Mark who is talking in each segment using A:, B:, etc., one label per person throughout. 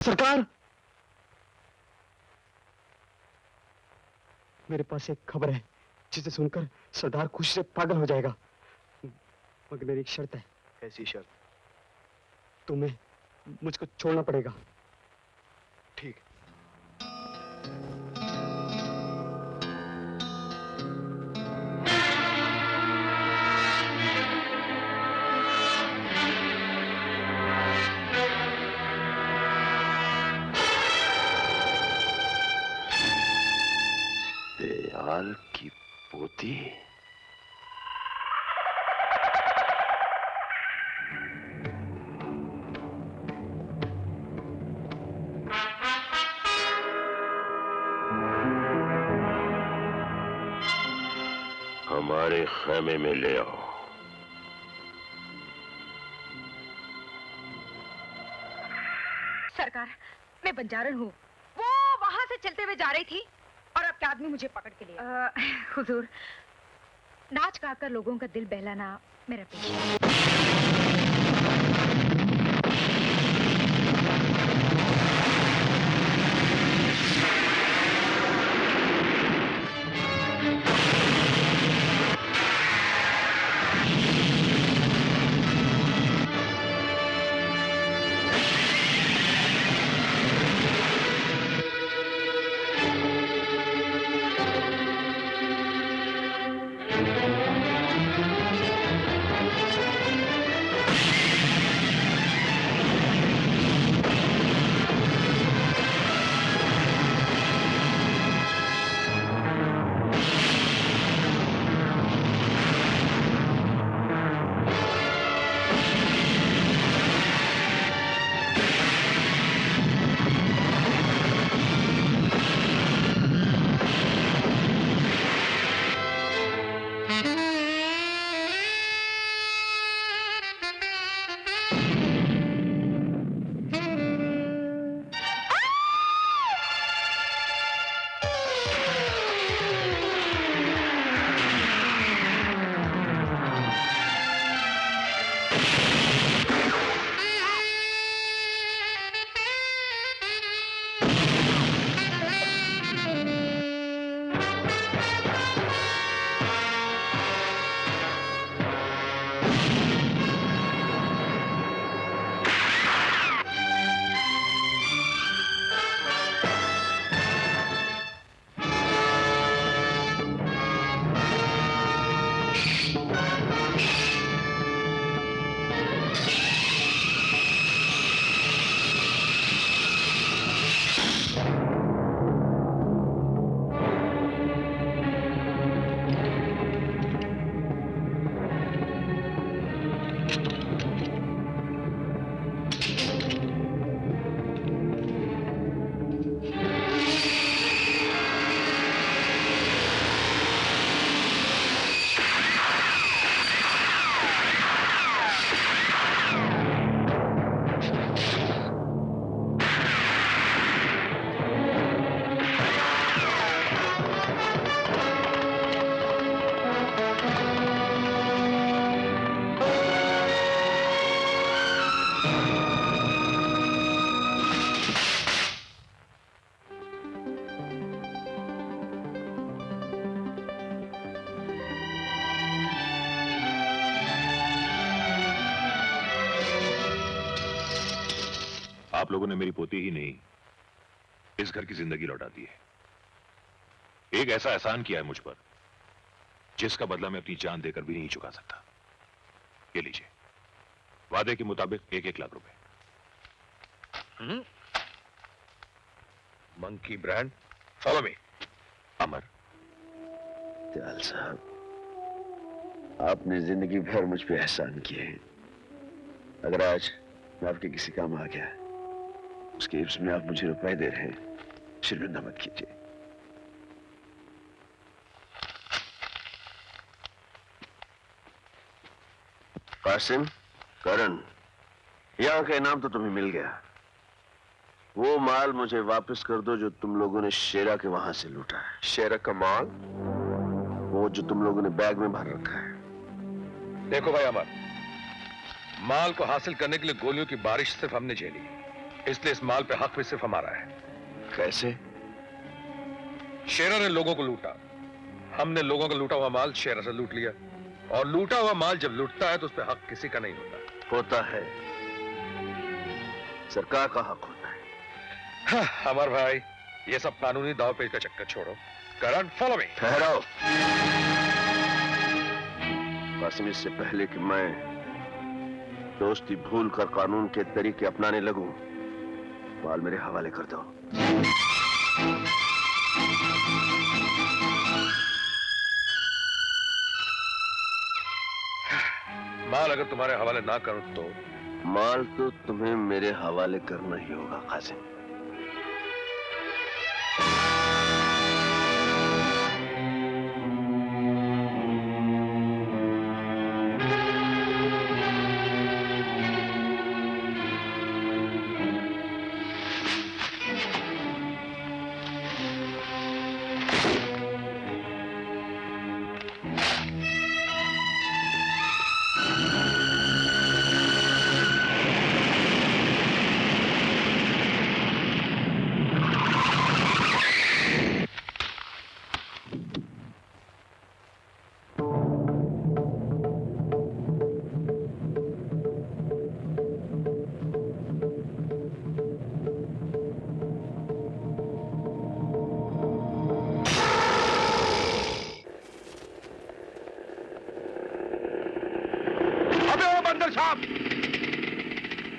A: सरकार, मेरे पास एक खबर है जिसे सुनकर सरदार खुशी से पागल हो जाएगा, मगर मेरी एक शर्त है।
B: कैसी शर्त?
A: तुम्हें मुझको छोड़ना पड़ेगा।
B: ठीक।
C: दयाल की पोती। हमारे खेमे में ले आओ।
D: सरकार, मैं बंजारन हूँ। वो वहां से चलते हुए जा रही थी और आपके आदमी मुझे पकड़ के लिया। हुजूर, नाच गाकर लोगों का दिल बहलाना मेरा पेशा है।
E: आप लोगों ने मेरी पोती ही नहीं, इस घर की जिंदगी लौटा दी है। एक ऐसा एहसान किया है मुझ पर जिसका बदला मैं अपनी जान देकर भी नहीं चुका सकता। ये लीजिए, वादे के मुताबिक 1-1 लाख रुपए।
C: Monkey brand. Follow me.
E: Amar.
C: Dayal साहब, आपने जिंदगी भर मुझ पे एहसान किए हैं। अगर आज मैं आपके किसी काम आ गया, उसके इब्स में आप मुझे रुपए दे रहे हैं, शर्मिंदा मत कीजिए। कासिम, करण, यहां का इनाम तो तुम्हें मिल गया। वो माल मुझे वापस कर दो जो तुम लोगों ने शेरा के वहां से लूटा है।
B: शेरा का माल?
C: वो जो तुम लोगों ने बैग में भर रखा है।
B: देखो भाई अमर, माल को हासिल करने के लिए गोलियों की बारिश सिर्फ हमने झेली, इसलिए इस माल पे हक भी सिर्फ हमारा है।
C: कैसे?
B: शेरा ने लोगों को लूटा, हमने लोगों का लूटा हुआ माल शेरा से लूट लिया, और लूटा हुआ माल जब लूटता है तो उस पर हक किसी का नहीं
C: होता है, सरकार का हक होता है।
B: हाँ, अमर भाई, ये सब कानूनी दाव पेच का चक्कर छोड़ो। करण, फॉलो मी।
C: ठहराओ कासिम, इससे पहले कि मैं दोस्ती भूल कर कानून के तरीके अपनाने लगूं, माल मेरे हवाले कर दो।
B: माल अगर तुम्हारे हवाले ना करूं तो?
C: माल तो तुम्हें मेरे हवाले करना ही होगा कासिम।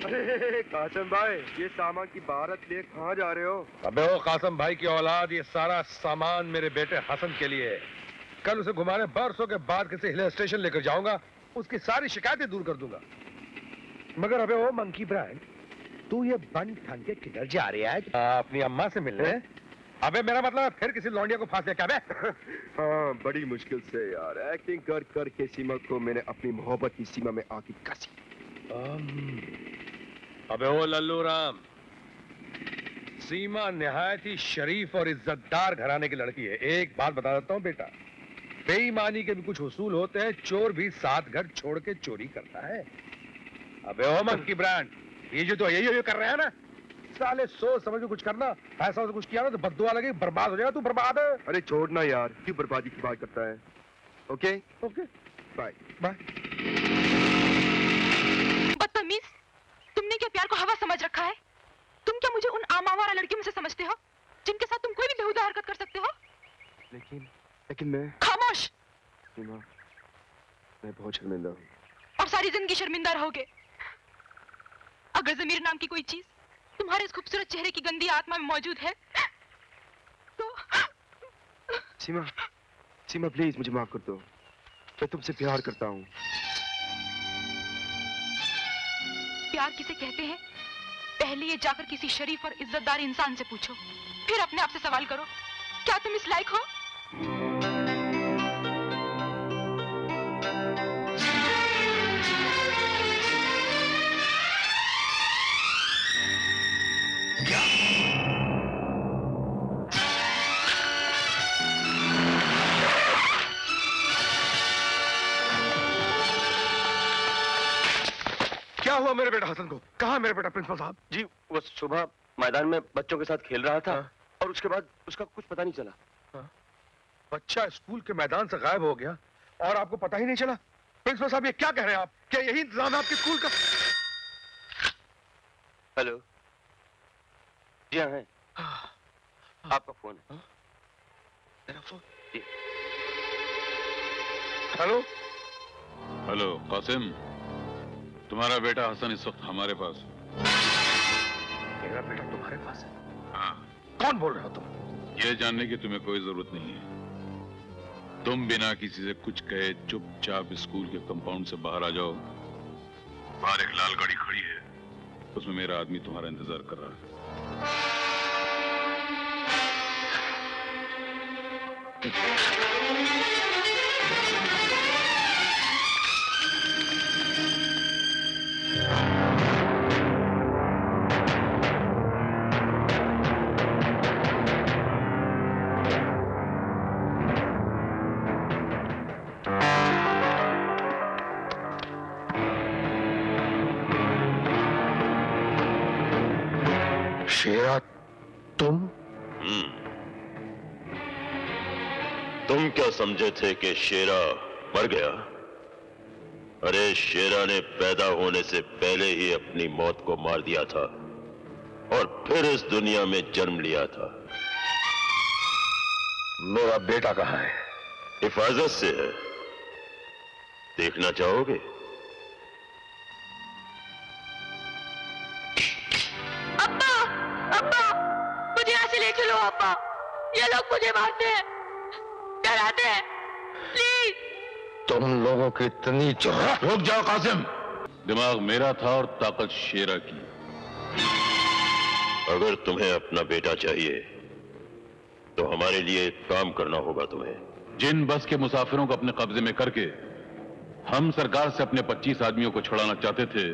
B: अरे कासम भाई, ये सामान की बारात लिए कहाँ जा रहे हो? अबे ओ कासम भाई की औलाद, ये सारा सामान मेरे बेटे हसन के लिए है। कल उसे घुमाने बरसों के बाद किसी हिल स्टेशन लेकर जाऊंगा, उसकी सारी शिकायतें दूर कर दूंगा। मगर अबे ओ मंकी ब्रांड, तू ये बन ठन के किधर जा रहा है? अपनी अम्मा से मिलने। अबे मेरा मतलब फिर किसी लौंडिया को फांस लिया क्या बे?
F: हाँ, बड़ी मुश्किल से यार, एक्टिंग कर कर के सीमा को मैंने अपनी मोहब्बत की सीमा में आके कसी।
B: अबे ओ लल्लू राम, सीमा निहायत ही शरीफ और इज्जतदार घराने की लड़की है। एक बात बता देता हूँ बेटा, बेईमानी के भी कुछ उसूल होते हैं, चोर भी सात घर छोड़ के चोरी करता है। अबे ओ मंकी ब्रांड, ये जो तो यही कर रहे हैं ना, साले सोच समझ के कुछ करना, ऐसा कुछ किया ना तो बद्दुआ लगे, बर्बाद हो जाएगा। तू बर्बाद है।
F: अरे छोड़ना यार, क्यों बर्बादी की बात करता है? Okay
B: okay,
F: bye
B: bye.
D: बदतमीज, तुमने क्या प्यार को हवा समझ रखा है? तुम क्या मुझे उन आमावारा लड़कियों में से समझते हो जिनके साथ तुम कोई भी बेहुदा हरकत कर सकते हो?
F: लेकिन मैं।
D: खामोश।
F: सीमा, मैं बहुत शर्मिंदा हूँ।
D: और सारी जिंदगी शर्मिंदा रहोगे। अगर ज़मीर नाम की कोई चीज तुम्हारे इस खूबसूरत चेहरे की गंदी आत्मा में मौजूद है तो।
F: सीमा प्लीज मुझे माफ कर दो, मैं तुमसे प्यार करता हूँ।
D: प्यार किसे कहते हैं, पहले ये जाकर किसी शरीफ और इज्जतदार इंसान से पूछो, फिर अपने आप से सवाल करो, क्या तुम इस लायक हो?
B: क्या हुआ मेरे बेटा हसन को? कहाँ मेरे बेटा प्रिंसिपल साहब?
A: जी, वो सुबह मैदान में बच्चों के साथ खेल रहा था। और उसके बाद उसका कुछ पता नहीं चला।
B: बच्चा स्कूल के मैदान से गायब हो गया और आपको पता ही नहीं चला? प्रिंसिपल साहब, ये क्या कह रहे हैं आप? क्या यही इंतजाम है आपके स्कूल का?
A: हेलो, जी हाँ है, आपका फोन है।
B: मेरा फोन? हेलो
G: हेलो कासिम, तुम्हारा बेटा हसन इस वक्त हमारे पास है।
B: मेरा बेटा तुम्हारे पास है?
G: हाँ।
B: कौन बोल रहे हो तुम?
G: यह जानने की तुम्हें कोई जरूरत नहीं है। तुम बिना किसी से कुछ कहे चुपचाप स्कूल के कंपाउंड से बाहर आ जाओ। बाहर एक लाल गाड़ी खड़ी है, उसमें मेरा आदमी तुम्हारा इंतजार कर रहा है।
C: शेरा, तुम?
H: तुम क्या समझे थे कि शेरा मर गया? अरे शेरा ने पैदा होने से पहले ही अपनी मौत को मार दिया था और फिर इस दुनिया में जन्म लिया था।
C: मेरा बेटा कहाँ है?
H: हिफाजत से है, देखना चाहोगे?
I: अब्बा, अब्बा, मुझे यहाँ से ले चलो अब्बा, ये लोग मुझे मारते हैं, डराते हैं, प्लीज।
C: तुम लोगों की इतनी जरूरत?
G: रुक जाओ कासिम, दिमाग मेरा था और ताकत शेरा की।
H: अगर तुम्हें अपना बेटा चाहिए तो हमारे लिए एक काम करना होगा तुम्हें।
G: जिन बस के मुसाफिरों को अपने कब्जे में करके हम सरकार से अपने 25 आदमियों को छुड़ाना चाहते थे,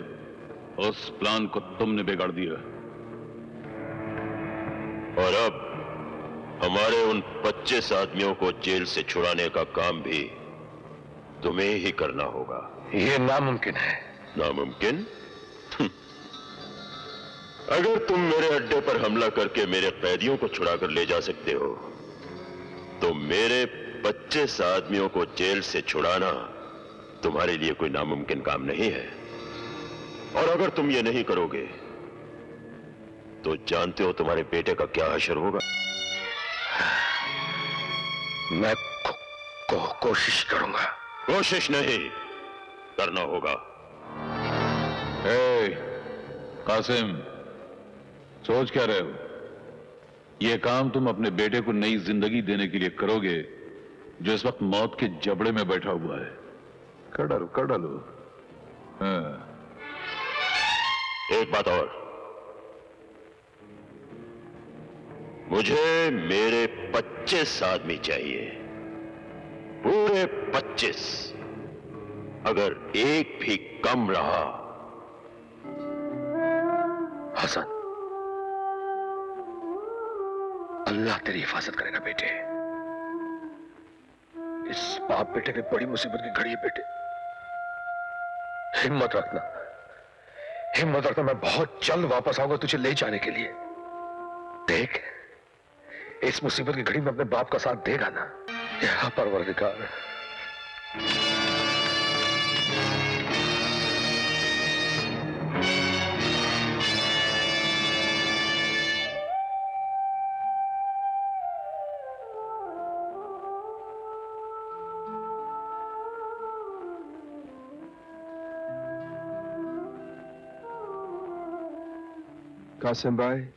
G: उस प्लान को तुमने बिगाड़ दिया।
H: और अब हमारे उन 25 आदमियों को जेल से छुड़ाने का काम भी तुम्हें ही करना होगा।
C: ये नामुमकिन है।
H: नामुमकिन? अगर तुम मेरे अड्डे पर हमला करके मेरे कैदियों को छुड़ाकर ले जा सकते हो तो मेरे 25 आदमियों को जेल से छुड़ाना तुम्हारे लिए कोई नामुमकिन काम नहीं है। और अगर तुम ये नहीं करोगे तो जानते हो तुम्हारे बेटे का क्या हशर होगा?
C: मैं कोशिश करूंगा।
H: कोशिश नहीं, करना होगा।
G: कासिम, सोच क्या रहे हो? यह काम तुम अपने बेटे को नई जिंदगी देने के लिए करोगे जो इस वक्त मौत के जबड़े में बैठा हुआ है। कर डालो। हाँ।
H: एक बात और, मुझे मेरे 25 आदमी चाहिए, पूरे 25। अगर एक भी कम रहा।
C: हसन, अल्लाह तेरी हिफाजत करेगा बेटे। इस बाप बेटे की बड़ी मुसीबत की घड़ी है बेटे। हिम्मत रखना, मैं बहुत जल्द वापस आऊंगा तुझे ले जाने के लिए। देख, इस मुसीबत की घड़ी में अपने बाप का साथ देगा ना? या परवरदिगार।
F: कासिम भाई,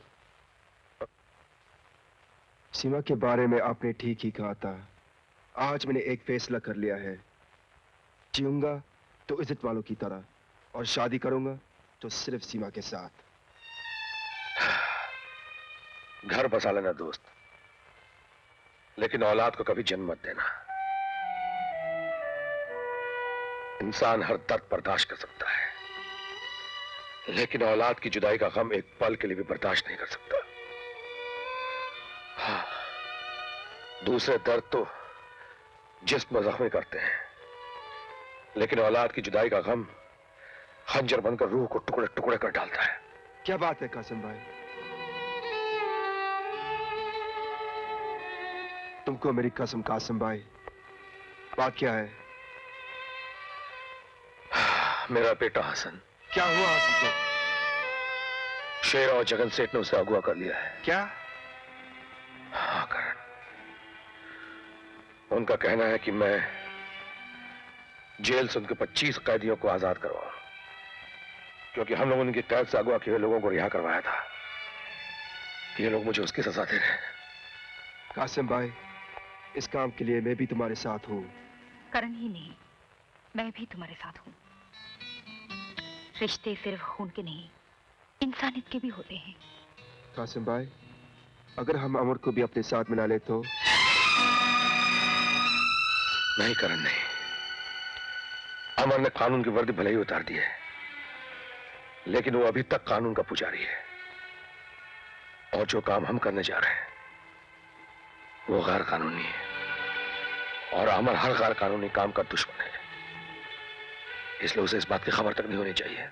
F: सीमा के बारे में आपने ठीक ही कहा था। आज मैंने एक फैसला कर लिया है, जीऊंगा तो इज्जत वालों की तरह और शादी करूंगा तो सिर्फ सीमा के साथ।
C: घर बसा लेना दोस्त, लेकिन औलाद को कभी जन्म मत देना। इंसान हर दर्द बर्दाश्त कर सकता है, लेकिन औलाद की जुदाई का गम एक पल के लिए भी बर्दाश्त नहीं कर सकता। हाँ, दूसरे दर्द तो जिस्म जख्मी करते हैं, लेकिन औलाद की जुदाई का गम खंजर बनकर रूह को टुकड़े टुकड़े कर डालता है।
F: क्या बात है कासिम भाई, तुमको मेरी कसम कासिम भाई। बात क्या है?
C: मेरा बेटा हसन।
F: क्या हुआ हसन को?
C: शेर और जगन सेठ ने उसे अगवा कर लिया है।
F: क्या?
C: हाँ करण, उनका कहना है कि मैं जेल से उनके 25 कैदियों को आजाद करवाऊं, क्योंकि हम लोगों ने उनकी कैद से अगवा किए लोगों को रिहा करवाया था। ये लोग मुझे उसकी सजा दे रहे हैं।
F: कासिम भाई, इस काम के लिए मैं भी तुम्हारे साथ हूँ।
D: करण ही नहीं, मैं भी तुम्हारे साथ हूँ। रिश्ते सिर्फ खून के नहीं, इंसानियत के भी होते हैं।
F: कासिम भाई, अगर हम अमर को भी अपने साथ मिला ले तो?
C: नहीं करण, नहीं। अमर ने कानून की वर्दी भले ही उतार दी है, लेकिन वो अभी तक कानून का पुजारी है। और जो काम हम करने जा रहे हैं वो गैर कानूनी है, और अमर हर गैर कानूनी काम का दुश्मन है। इसलिए उसे इस बात की खबर तक नहीं होनी चाहिए।